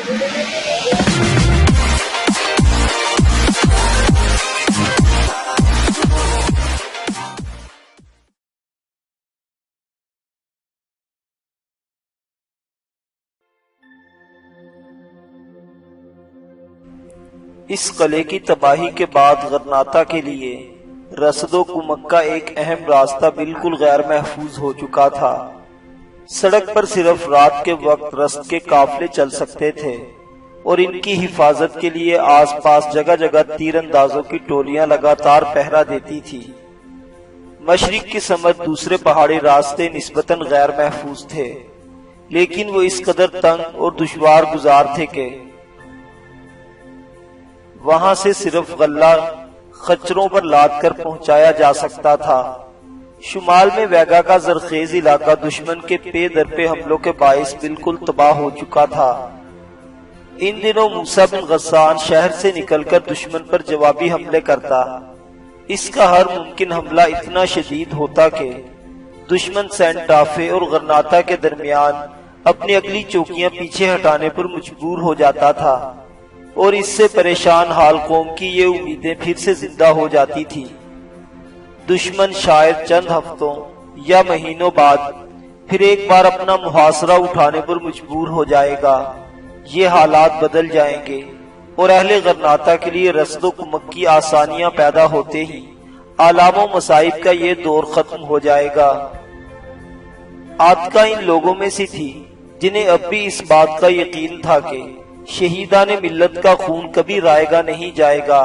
اس قلعے کی تباہی کے بعد غرناطہ کے لیے رسد و کمک کا ایک اہم راستہ بالکل غیر محفوظ ہو چکا تھا۔ سڑک پر صرف رات کے وقت رسد کے قافلے چل سکتے تھے اور ان کی حفاظت کے لیے آس پاس جگہ جگہ تیر اندازوں کی ٹولیاں لگاتار پہرا دیتی تھی۔ مشرق کی سمت دوسرے پہاڑی راستے نسبتاً غیر محفوظ تھے، لیکن وہ اس قدر تنگ اور دشوار گزار تھے کہ وہاں سے صرف غلہ خچروں پر لاد کر پہنچایا جا سکتا تھا۔ شمال میں ویگا کا زرخیز علاقہ دشمن کے پے در پے حملوں کے باعث بالکل تباہ ہو چکا تھا۔ ان دنوں موسیٰ بن غسان شہر سے نکل کر دشمن پر جوابی حملے کرتا۔ اس کا ہر ممکن حملہ اتنا شدید ہوتا کہ دشمن سینٹافے اور غرناطہ کے درمیان اپنی اگلی چوکیاں پیچھے ہٹانے پر مجبور ہو جاتا تھا، اور اس سے پریشان حال قوم کی یہ امیدیں پھر سے زندہ ہو جاتی تھی۔ دشمن شاید چند ہفتوں یا مہینوں بعد پھر ایک بار اپنا محاصرہ اٹھانے پر مجبور ہو جائے گا۔ یہ حالات بدل جائیں گے اور اہل غرناطہ کے لیے رسد و کمک کی آسانیاں پیدا ہوتے ہی آلام و مصائب کا یہ دور ختم ہو جائے گا۔ عاتکہ ان لوگوں میں سے تھی جنہیں اب بھی اس بات کا یقین تھا کہ شہیدان ملت کا خون کبھی رائے گا نہیں جائے گا،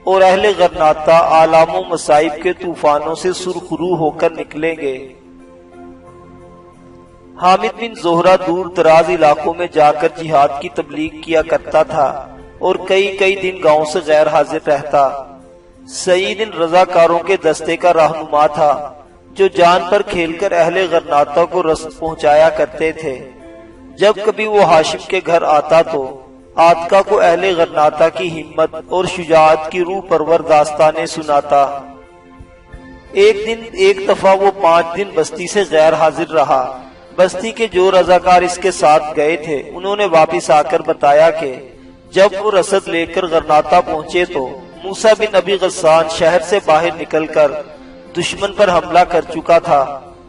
اور اہل غرناطہ آلام و مصائب کے طوفانوں سے سرخرو ہو کر نکلیں گے۔ حامد بن زہرہ دور دراز علاقوں میں جا کر جہاد کی تبلیغ کیا کرتا تھا اور کئی دن گاؤں سے غیر حاضر رہتا۔ سعید ان رضاکاروں کے دستے کا رہنما تھا جو جان پر کھیل کر اہل غرناطہ کو رسد پہنچایا کرتے تھے۔ جب کبھی وہ ہاشم کے گھر آتا تو عاتکہ کو اہل غرناطہ کی ہمت اور شجاعت کی روح پرور داستانیں سناتا۔ ایک دفعہ وہ 5 دن بستی سے غیر حاضر رہا۔ بستی کے جو رضاکار اس کے ساتھ گئے تھے انہوں نے واپس آ کر بتایا کہ جب وہ رسد لے کر غرناطہ پہنچے تو موسیٰ بن ابی غسان شہر سے باہر نکل کر دشمن پر حملہ کر چکا تھا،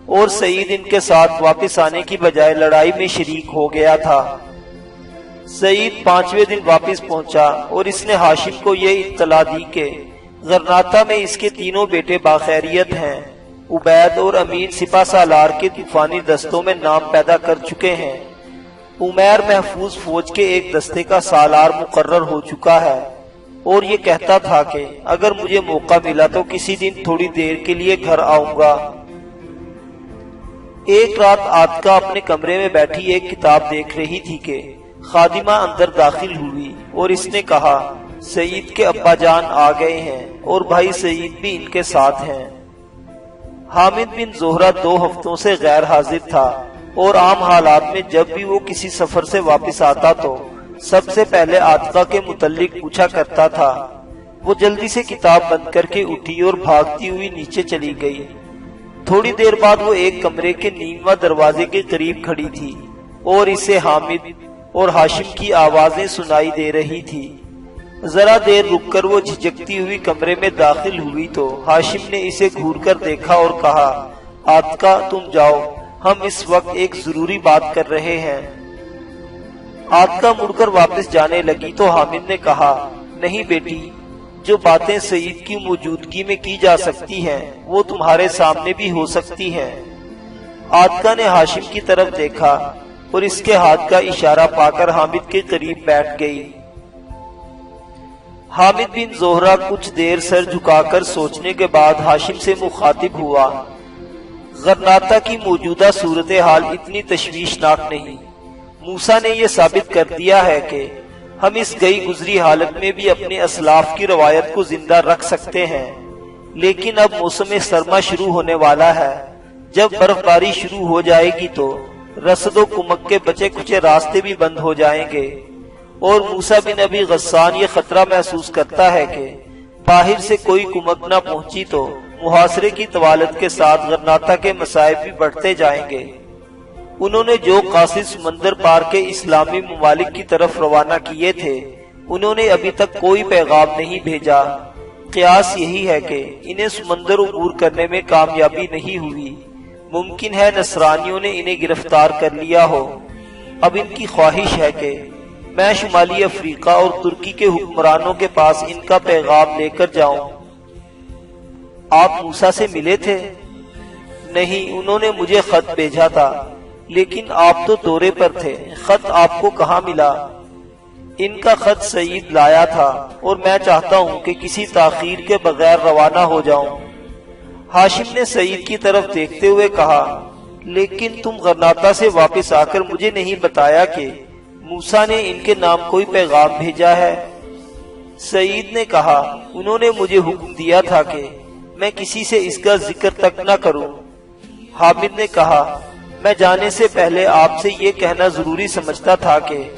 اور سعید ان کے ساتھ واپس آنے کی بجائے لڑائی میں شریک ہو گیا تھا۔ سعید 5ویں دن واپس پہنچا اور اس نے ہاشم کو یہ اطلاع دی کہ غرناطہ میں اس کے 3 بیٹے باخیریت ہیں۔ عبید اور امین سپہ سالار کے طوفانی دستوں میں نام پیدا کر چکے ہیں۔ عمیر محفوظ فوج کے ایک دستے کا سالار مقرر ہو چکا ہے، اور یہ کہتا تھا کہ اگر مجھے موقع ملا تو کسی دن تھوڑی دیر کے لیے گھر آؤں گا۔ ایک رات عاتکہ اپنے کمرے میں بیٹھی ایک کتاب دیکھ رہی تھی کہ خادمہ اندر داخل ہوئی اور اس نے کہا سعید کے ابا جان آ گئے ہیں اور بھائی سعید بھی ان کے ساتھ ہیں۔ حامد بن زہرہ 2 ہفتوں سے غیر حاضر تھا، اور عام حالات میں جب بھی وہ کسی سفر سے واپس آتا تو سب سے پہلے عاتکہ کے متعلق پوچھا کرتا تھا۔ وہ جلدی سے کتاب بند کر کے اٹھی اور بھاگتی ہوئی نیچے چلی گئی۔ تھوڑی دیر بعد وہ ایک کمرے کے نیمواں دروازے کے قریب کھڑی تھی اور اسے حامد اور ہاشم کی آوازیں سنائی دے رہی تھی۔ ذرا دیر رک کر وہ جھجکتی ہوئی کمرے میں داخل ہوئی تو ہاشم نے اسے گھور کر دیکھا اور کہا عاتکہ تم جاؤ، ہم اس وقت ایک ضروری بات کر رہے ہیں۔ عاتکہ مڑ کر واپس جانے لگی تو حامد نے کہا نہیں بیٹی، جو باتیں سعید کی موجودگی میں کی جا سکتی ہیں وہ تمہارے سامنے بھی ہو سکتی ہیں۔ عاتکہ نے ہاشم کی طرف دیکھا اور اس کے ہاتھ کا اشارہ پا کر حامد کے قریب بیٹھ گئی۔ حامد بن زہرہ کچھ دیر سر جھکا کر سوچنے کے بعد ہاشم سے مخاطب ہوا۔ غرناطہ کی موجودہ صورتحال اتنی تشویشناک نہیں۔ موسیٰ نے یہ ثابت کر دیا ہے کہ ہم اس گئی گزری حالت میں بھی اپنے اسلاف کی روایت کو زندہ رکھ سکتے ہیں، لیکن اب موسم سرما شروع ہونے والا ہے۔ جب برف باری شروع ہو جائے گی تو رسد و کمک کے بچے کچے راستے بھی بند ہو جائیں گے، اور موسیٰ بن ابی غسان یہ خطرہ محسوس کرتا ہے کہ باہر سے کوئی کمک نہ پہنچی تو محاصرے کی طوالت کے ساتھ غرناطہ کے مصائب بھی بڑھتے جائیں گے۔ انہوں نے جو قاصد سمندر پار کے اسلامی ممالک کی طرف روانہ کیے تھے انہوں نے ابھی تک کوئی پیغام نہیں بھیجا۔ قیاس یہی ہے کہ انہیں سمندر عبور کرنے میں کامیابی نہیں ہوئی۔ ممکن ہے نصرانیوں نے انہیں گرفتار کر لیا ہو۔ اب ان کی خواہش ہے کہ میں شمالی افریقہ اور ترکی کے حکمرانوں کے پاس ان کا پیغام لے کر جاؤں۔ آپ موسیٰ سے ملے تھے؟ نہیں، انہوں نے مجھے خط بھیجا تھا، لیکن آپ تو دورے پر تھے، خط آپ کو کہاں ملا؟ ان کا خط سعید لایا تھا اور میں چاہتا ہوں کہ کسی تاخیر کے بغیر روانہ ہو جاؤں۔ ہاشم نے سعید کی طرف دیکھتے ہوئے کہا، لیکن تم غرناطہ سے واپس آ کر مجھے نہیں بتایا کہ موسیٰ نے ان کے نام کوئی پیغام بھیجا ہے۔ سعید نے کہا، انہوں نے مجھے حکم دیا تھا کہ میں کسی سے اس کا ذکر تک نہ کروں۔ حامد نے کہا، میں جانے سے پہلے آپ سے یہ کہنا ضروری سمجھتا تھا کہ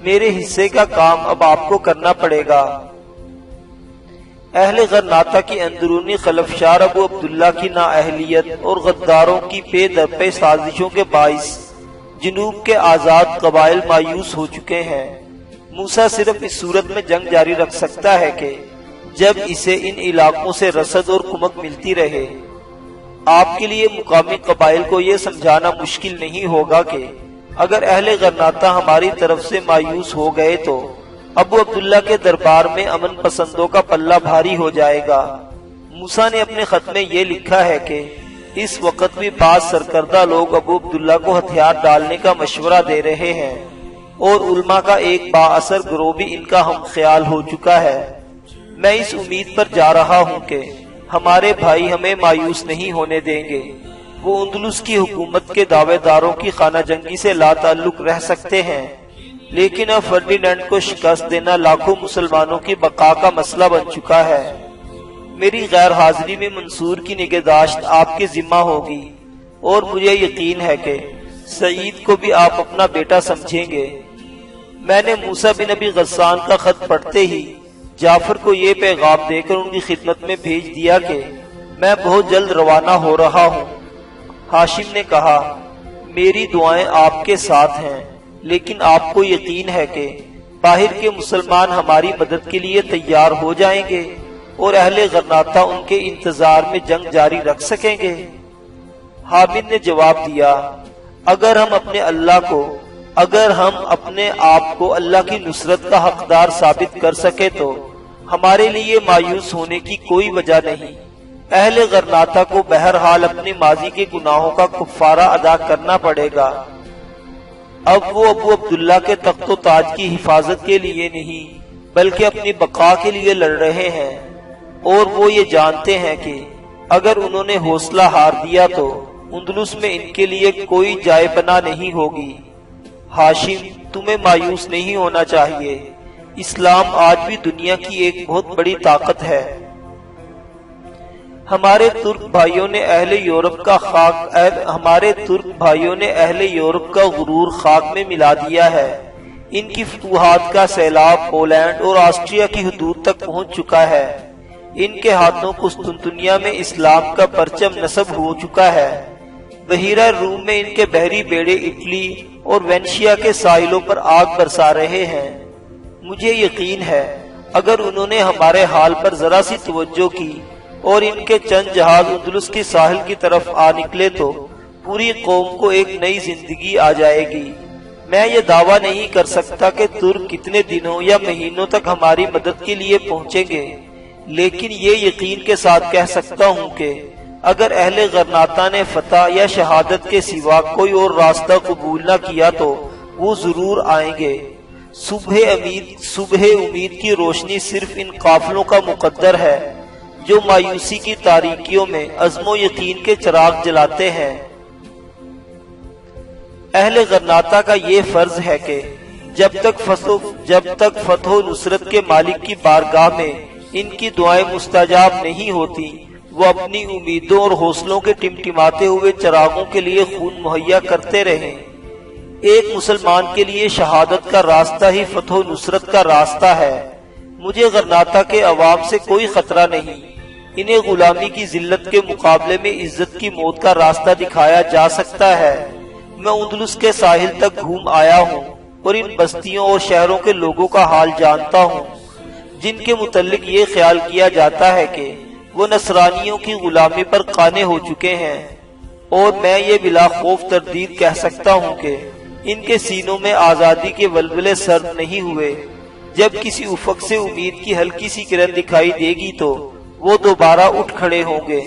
میرے حصے کا کام اب آپ کو کرنا پڑے گا۔ اہل غرناطہ کی اندرونی خلفشار ابو عبداللہ کی نااہلیت اور غداروں کی پے در پے سازشوں کے باعث جنوب کے آزاد قبائل مایوس ہو چکے ہیں۔ موسیٰ صرف اس صورت میں جنگ جاری رکھ سکتا ہے کہ جب اسے ان علاقوں سے رسد اور کمک ملتی رہے۔ آپ کے لیے مقامی قبائل کو یہ سمجھانا مشکل نہیں ہوگا کہ اگر اہل غرناطہ ہماری طرف سے مایوس ہو گئے تو ابو عبداللہ کے دربار میں امن پسندوں کا پلہ بھاری ہو جائے گا۔ موسیٰ نے اپنے خط میں یہ لکھا ہے کہ اس وقت بھی بعض سرکردہ لوگ ابو عبداللہ کو ہتھیار ڈالنے کا مشورہ دے رہے ہیں اور علماء کا ایک با اثر گروہ بھی ان کا ہم خیال ہو چکا ہے۔ میں اس امید پر جا رہا ہوں کہ ہمارے بھائی ہمیں مایوس نہیں ہونے دیں گے۔ وہ اندلس کی حکومت کے دعوے داروں کی خانہ جنگی سے لا تعلق رہ سکتے ہیں، لیکن اب فرڈینینڈ کو شکست دینا لاکھوں مسلمانوں کی بقا کا مسئلہ بن چکا ہے۔ میری غیر حاضری میں منصور کی نگہداشت آپ کے ذمہ ہوگی اور مجھے یقین ہے کہ سعید کو بھی آپ اپنا بیٹا سمجھیں گے۔ میں نے موسیٰ بن ابی غسان کا خط پڑھتے ہی جعفر کو یہ پیغام دے کر ان کی خدمت میں بھیج دیا کہ میں بہت جلد روانہ ہو رہا ہوں۔ ہاشم نے کہا، میری دعائیں آپ کے ساتھ ہیں، لیکن آپ کو یقین ہے کہ باہر کے مسلمان ہماری مدد کے لیے تیار ہو جائیں گے اور اہل غرناطہ ان کے انتظار میں جنگ جاری رکھ سکیں گے؟ حامد نے جواب دیا، اگر ہم اپنے آپ کو اللہ کی نصرت کا حقدار ثابت کر سکے تو ہمارے لیے مایوس ہونے کی کوئی وجہ نہیں۔ اہل غرناطہ کو بہرحال اپنے ماضی کے گناہوں کا کفارہ ادا کرنا پڑے گا۔ اب وہ ابو عبداللہ کے تخت و تاج کی حفاظت کے لیے نہیں بلکہ اپنی بقا کے لیے لڑ رہے ہیں، اور وہ یہ جانتے ہیں کہ اگر انہوں نے حوصلہ ہار دیا تو اندلس میں ان کے لیے کوئی جائے پناہ نہیں ہوگی۔ ہاشم، تمہیں مایوس نہیں ہونا چاہیے۔ اسلام آج بھی دنیا کی ایک بہت بڑی طاقت ہے۔ ہمارے ترک بھائیوں نے اہل یورپ کا غرور خاک میں ملا دیا ہے۔ ان کی فتوحات کا سیلاب پولینڈ اور آسٹریا کی حدود تک پہنچ چکا ہے۔ ان کے ہاتھوں قسطنطنیہ میں اسلام کا پرچم نصب ہو چکا ہے۔ بحیرہ روم میں ان کے بحری بیڑے اٹلی اور وینشیا کے ساحلوں پر آگ برسا رہے ہیں۔ مجھے یقین ہے اگر انہوں نے ہمارے حال پر ذرا سی توجہ کی اور ان کے چند جہاز اندلس کے ساحل کی طرف آ نکلے تو پوری قوم کو ایک نئی زندگی آ جائے گی۔ میں یہ دعویٰ نہیں کر سکتا کہ ترک کتنے دنوں یا مہینوں تک ہماری مدد کے لیے پہنچیں گے، لیکن یہ یقین کے ساتھ کہہ سکتا ہوں کہ اگر اہل غرناطہ نے فتح یا شہادت کے سوا کوئی اور راستہ قبول نہ کیا تو وہ ضرور آئیں گے۔ صبح امید کی روشنی صرف ان قافلوں کا مقدر ہے جو مایوسی کی تاریکیوں میں عزم و یقین کے چراغ جلاتے ہیں۔ اہل غرناطہ کا یہ فرض ہے کہ جب تک فتح و نصرت کے مالک کی بارگاہ میں ان کی دعائیں مستجاب نہیں ہوتی، وہ اپنی امیدوں اور حوصلوں کے ٹمٹماتے ہوئے چراغوں کے لیے خون مہیا کرتے رہیں۔ ایک مسلمان کے لیے شہادت کا راستہ ہی فتح و نصرت کا راستہ ہے۔ مجھے غرناطہ کے عوام سے کوئی خطرہ نہیں۔ انہیں غلامی کی ذلت کے مقابلے میں عزت کی موت کا راستہ دکھایا جا سکتا ہے۔ میں اندلس کے ساحل تک گھوم آیا ہوں اور ان بستیوں اور شہروں کے لوگوں کا حال جانتا ہوں جن کے متعلق یہ خیال کیا جاتا ہے کہ وہ نصرانیوں کی غلامی پر قانے ہو چکے ہیں، اور میں یہ بلا خوف تردید کہہ سکتا ہوں کہ ان کے سینوں میں آزادی کے ولولے سرد نہیں ہوئے۔ جب کسی افق سے امید کی ہلکی سی کرن دکھائی دے گی تو وہ دوبارہ اٹھ کھڑے ہوں گے۔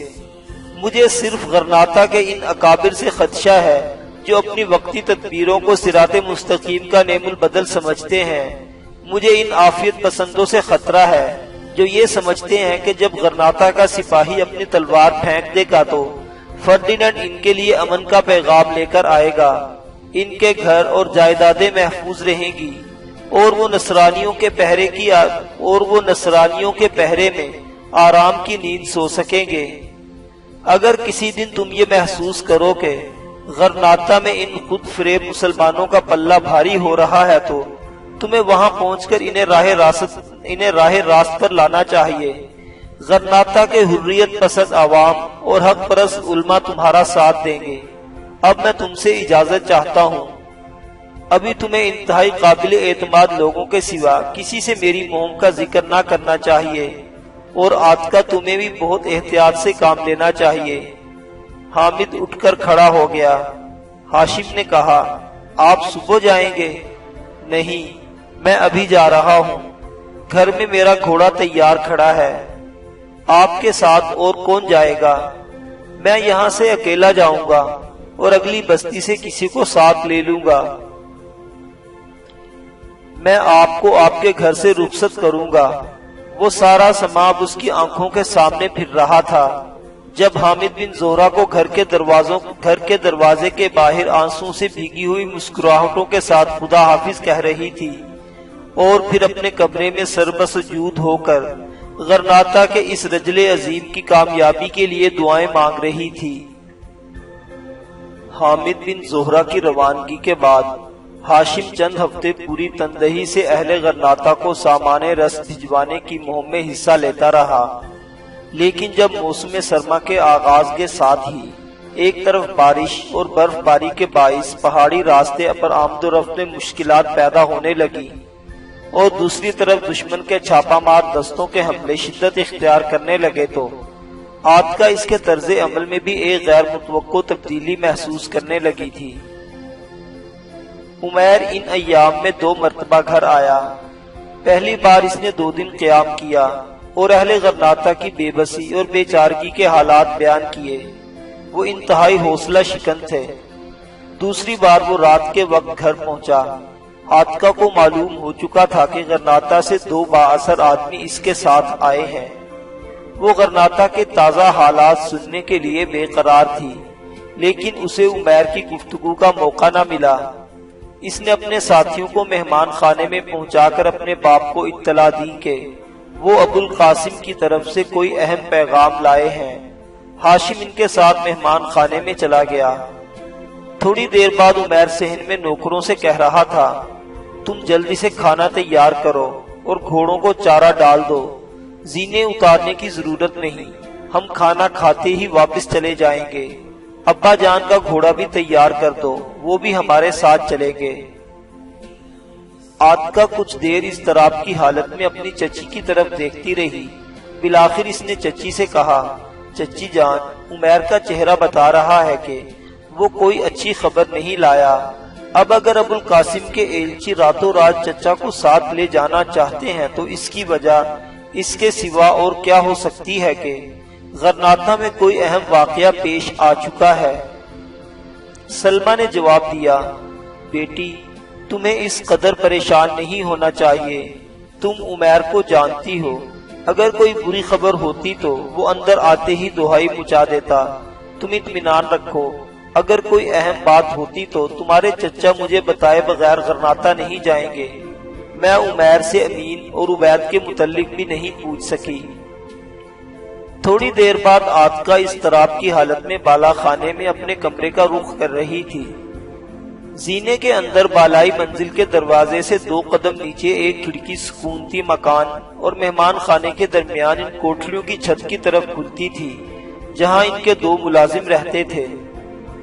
مجھے صرف غرناطہ کے ان اکابر سے خدشہ ہے جو اپنی وقتی تدبیروں کو صراط مستقیم کا نعم البدل سمجھتے ہیں۔ مجھے ان عافیت پسندوں سے خطرہ ہے جو یہ سمجھتے ہیں کہ جب غرناطہ کا سپاہی اپنی تلوار پھینک دے گا تو فرڈیننڈ ان کے لیے امن کا پیغام لے کر آئے گا، ان کے گھر اور جائیدادیں محفوظ رہیں گی، اور وہ نصرانیوں کے پہرے میں آرام کی نیند سو سکیں گے۔ اگر کسی دن تم یہ محسوس کرو کہ غرناطہ میں ان خود فریب مسلمانوں کا پلہ بھاری ہو رہا ہے تو تمہیں وہاں پہنچ کر انہیں راہ راست پر لانا چاہیے۔ غرناطہ کے حریت پسند عوام اور حق پرست علماء تمہارا ساتھ دیں گے۔ اب میں تم سے اجازت چاہتا ہوں۔ ابھی تمہیں انتہائی قابل اعتماد لوگوں کے سوا کسی سے میری مہم کا ذکر نہ کرنا چاہیے، اور عاتقہ تمہیں بھی بہت احتیاط سے کام لینا چاہیے۔ حامد اٹھ کر کھڑا ہو گیا۔ ہاشم نے کہا، آپ صبح جائیں گے؟ نہیں، میں ابھی جا رہا ہوں، گھر میں میرا گھوڑا تیار کھڑا ہے۔ آپ کے ساتھ اور کون جائے گا؟ میں یہاں سے اکیلا جاؤں گا اور اگلی بستی سے کسی کو ساتھ لے لوں گا۔ میں آپ کو آپ کے گھر سے رخصت کروں گا۔ وہ سارا سماں اس کی آنکھوں کے سامنے پھر رہا تھا جب حامد بن زہرہ کو گھر کے دروازے کے باہر آنسوں سے بھیگی ہوئی مسکراہٹوں کے ساتھ خدا حافظ کہہ رہی تھی، اور پھر اپنے کمرے میں سربسجود ہو کر غرناطہ کے اس رجل عظیم کی کامیابی کے لیے دعائیں مانگ رہی تھی۔ حامد بن زہرہ کی روانگی کے بعد ہاشم چند ہفتے پوری تندہی سے اہل غرناطہ کو سامان رس بھجوانے کی مہم میں حصہ لیتا رہا، لیکن جب موسم سرما کے آغاز کے ساتھ ہی ایک طرف بارش اور برف باری کے باعث پہاڑی راستے پر آمد و رفت میں مشکلات پیدا ہونے لگی، اور دوسری طرف دشمن کے چھاپا مار دستوں کے حملے شدت اختیار کرنے لگے تو عاتقہ اس کے طرز عمل میں بھی ایک غیر متوقع تبدیلی محسوس کرنے لگی تھی۔ عمیر ان ایام میں 2 مرتبہ گھر آیا۔ پہلی بار اس نے 2 دن قیام کیا اور اہل غرناطہ کی بے بسی اور بے چارگی کے حالات بیان کیے۔ وہ انتہائی حوصلہ شکن تھے۔ دوسری بار وہ رات کے وقت گھر پہنچا۔ عاتقہ کو معلوم ہو چکا تھا کہ غرناطہ سے 2 بااثر آدمی اس کے ساتھ آئے ہیں۔ وہ غرناطہ کے تازہ حالات سننے کے لیے بے قرار تھی، لیکن اسے عمیر کی گفتگو کا موقع نہ ملا۔ اس نے اپنے ساتھیوں کو مہمان خانے میں پہنچا کر اپنے باپ کو اطلاع دی کہ وہ ابو القاسم کی طرف سے کوئی اہم پیغام لائے ہیں۔ ہاشم ان کے ساتھ مہمان خانے میں چلا گیا۔ تھوڑی دیر بعد عمیر صحن میں نوکروں سے کہہ رہا تھا، تم جلدی سے کھانا تیار کرو اور گھوڑوں کو چارہ ڈال دو، زینے اتارنے کی ضرورت نہیں، ہم کھانا کھاتے ہی واپس چلے جائیں گے۔ ابا جان کا گھوڑا بھی تیار کر دو، وہ بھی ہمارے ساتھ چلیں گے۔ عاتقہ کچھ دیر اس طراب کی حالت میں اپنی چچی کی طرف دیکھتی رہی۔ بالآخر اس نے چچی سے کہا، چچی جان، عمیر کا چہرہ بتا رہا ہے کہ وہ کوئی اچھی خبر نہیں لایا۔ اب اگر ابو القاسم کے ایلچی راتوں رات چچا کو ساتھ لے جانا چاہتے ہیں تو اس کی وجہ اس کے سوا اور کیا ہو سکتی ہے کہ غرناطہ میں کوئی اہم واقعہ پیش آ چکا ہے۔ سلمہ نے جواب دیا، بیٹی تمہیں اس قدر پریشان نہیں ہونا چاہیے، تم عمیر کو جانتی ہو، اگر کوئی بری خبر ہوتی تو وہ اندر آتے ہی دہائی مچا دیتا، تم اطمینان رکھو، اگر کوئی اہم بات ہوتی تو تمہارے چچا مجھے بتائے بغیر غرناطہ نہیں جائیں گے۔ میں عمیر سے امین اور عبید کے متعلق بھی نہیں پوچھ سکی۔ تھوڑی دیر بعد عاتقہ اضطراب کی حالت میں بالا خانے میں اپنے کمرے کا رخ کر رہی تھی۔ زینے کے اندر بالائی منزل کے دروازے سے 2 قدم نیچے ایک کھڑکی سکونتی مکان اور مہمان خانے کے درمیان ان کوٹھریوں کی چھت کی طرف کھلتی تھی جہاں ان کے 2 ملازم رہتے تھے۔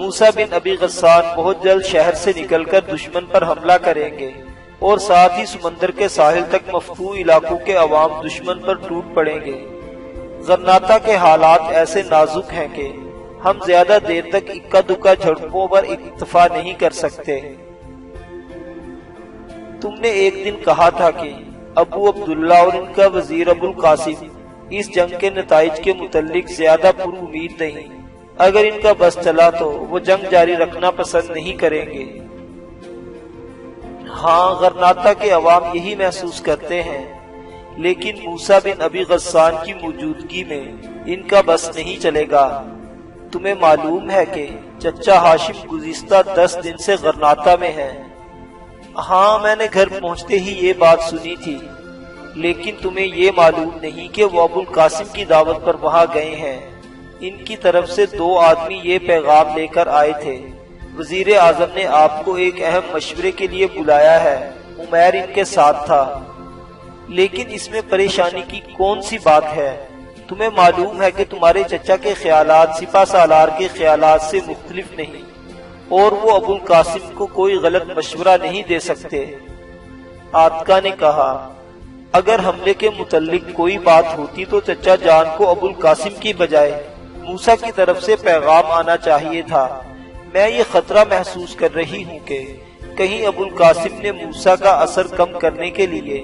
موسیٰ بن ابی غسان بہت جلد شہر سے نکل کر دشمن پر حملہ کریں گے اور ساتھ ہی سمندر کے ساحل تک مفتوح علاقوں کے عوام دشمن پر ٹوٹ پڑیں گے۔ غرناطہ کے حالات ایسے نازک ہیں کہ ہم زیادہ دیر تک اکا دکا جھڑپوں پر اکتفا نہیں کر سکتے۔ تم نے ایک دن کہا تھا کہ ابو عبداللہ اور ان کا وزیر ابو القاسم اس جنگ کے نتائج کے متعلق زیادہ پر امید نہیں، اگر ان کا بس چلا تو وہ جنگ جاری رکھنا پسند نہیں کریں گے۔ ہاں، غرناطہ کے عوام یہی محسوس کرتے ہیں، لیکن موسیٰ بن ابی غسان کی موجودگی میں ان کا بس نہیں چلے گا۔ تمہیں معلوم ہے کہ چچا ہاشم گزشتہ 10 دن سے غرناطہ میں ہیں۔ ہاں، میں نے گھر پہنچتے ہی یہ بات سنی تھی، لیکن تمہیں یہ معلوم نہیں کہ وہ ابو القاسم کی دعوت پر وہاں گئے ہیں۔ ان کی طرف سے 2 آدمی یہ پیغام لے کر آئے تھے، وزیر اعظم نے آپ کو ایک اہم مشورے کے لیے بلایا ہے۔ عمیر ان کے ساتھ تھا۔ لیکن اس میں پریشانی کی کون سی بات ہے؟ تمہیں معلوم ہے کہ تمہارے چچا کے خیالات سپہ سالار کے خیالات سے مختلف نہیں، اور وہ ابو القاسم کو کوئی غلط مشورہ نہیں دے سکتے۔ آتکا نے کہا، اگر حملے کے متعلق کوئی بات ہوتی تو چچا جان کو ابو القاسم کی بجائے موسیٰ کی طرف سے پیغام آنا چاہیے تھا۔ میں یہ خطرہ محسوس کر رہی ہوں کہ کہیں ابو القاسم نے موسیٰ کا اثر کم کرنے کے لیے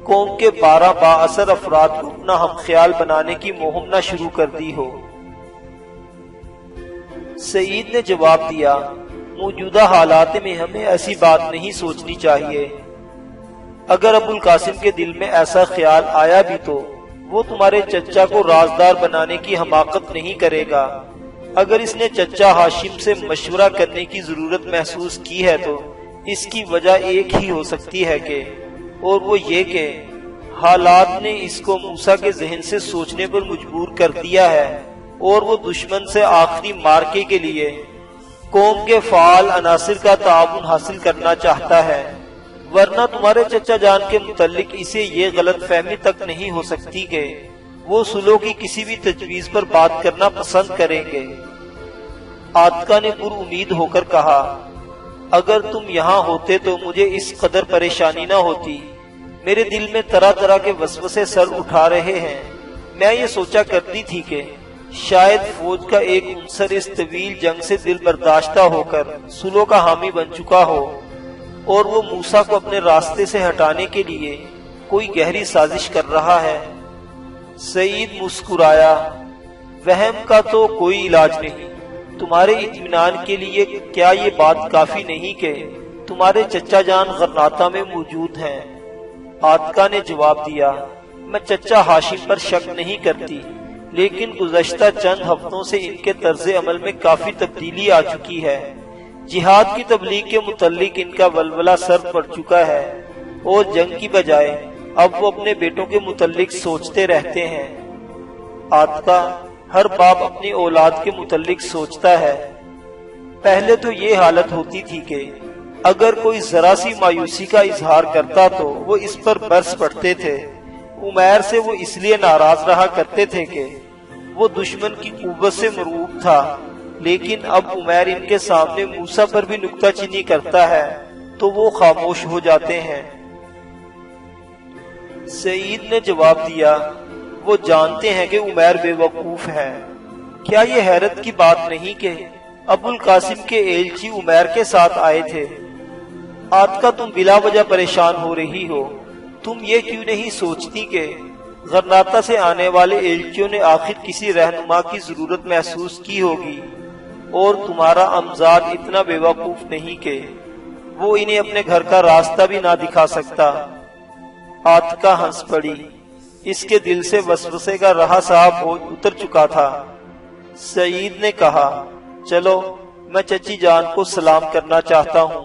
قوم کے 12 با اثر افراد کو اپنا ہم خیال بنانے کی مہم نہ شروع کر دی ہو۔ سعید نے جواب دیا، موجودہ حالات میں ہمیں ایسی بات نہیں سوچنی چاہیے۔ اگر ابو القاسم کے دل میں ایسا خیال آیا بھی تو وہ تمہارے چچا کو رازدار بنانے کی حماقت نہیں کرے گا۔ اگر اس نے چچا ہاشم سے مشورہ کرنے کی ضرورت محسوس کی ہے تو اس کی وجہ ایک ہی ہو سکتی ہے کہ، اور وہ یہ کہ حالات نے اس کو موسیٰ کے ذہن سے سوچنے پر مجبور کر دیا ہے، اور وہ دشمن سے آخری مارکے کے لیے قوم کے فعال عناصر کا تعاون حاصل کرنا چاہتا ہے، ورنہ تمہارے چچا جان کے متعلق اسے یہ غلط فہمی تک نہیں ہو سکتی کہ وہ صلح کی کسی بھی تجویز پر بات کرنا پسند کریں گے۔ آتکا نے پر امید ہو کر کہا، اگر تم یہاں ہوتے تو مجھے اس قدر پریشانی نہ ہوتی۔ میرے دل میں طرح طرح کے وسوسے سر اٹھا رہے ہیں۔ میں یہ سوچا کرتی تھی کہ شاید فوج کا ایک عنصر اس طویل جنگ سے دل برداشتہ ہو کر صلح کا حامی بن چکا ہو، اور وہ موسیٰ کو اپنے راستے سے ہٹانے کے لیے کوئی گہری سازش کر رہا ہے۔ سعید مسکرایا، وہم کا تو کوئی علاج نہیں۔ تمہارے اطمینان کے لیے کیا یہ بات کافی نہیں کہ تمہارے چچا جان غرناطہ میں موجود ہیں؟ آتکا نے جواب دیا، میں چچا ہاشم پر شک نہیں کرتی، لیکن گزشتہ چند ہفتوں سے ان کے طرز عمل میں کافی تبدیلی آ چکی ہے۔ جہاد کی تبلیغ کے متعلق ان کا ولولہ سرد پڑ چکا ہے، اور جنگ کی بجائے اب وہ اپنے بیٹوں کے متعلق سوچتے رہتے ہیں۔ آتکا، ہر باپ اپنی اولاد کے متعلق سوچتا ہے۔ پہلے تو یہ حالت ہوتی تھی کہ اگر کوئی ذرا سی مایوسی کا اظہار کرتا تو وہ اس پر برس پڑتے تھے۔ عمیر سے وہ اس لیے ناراض رہا کرتے تھے کہ وہ دشمن کی قوت سے مرعوب تھا، لیکن اب عمیر ان کے سامنے موسیٰ پر بھی نکتہ چینی کرتا ہے تو وہ خاموش ہو جاتے ہیں۔ سعید نے جواب دیا، وہ جانتے ہیں کہ عمیر بے وقوف ہے۔ کیا یہ حیرت کی بات نہیں کہ ابو القاسم کے ایلچی عمیر کے ساتھ آئے تھے؟ آتکا، تم بلا وجہ پریشان ہو رہی ہو۔ تم یہ کیوں نہیں سوچتی کہ غرناطہ سے آنے والے ایلچیوں نے آخر کسی رہنما کی ضرورت محسوس کی ہوگی، اور تمہارا امزاد اتنا بے وقوف نہیں کہ وہ انہیں اپنے گھر کا راستہ بھی نہ دکھا سکتا۔ آتکا ہنس پڑی۔ اس کے دل سے وسوسے کا رہا صاحب بوجھ اتر چکا تھا۔ سعید نے کہا، چلو میں چچی جان کو سلام کرنا چاہتا ہوں۔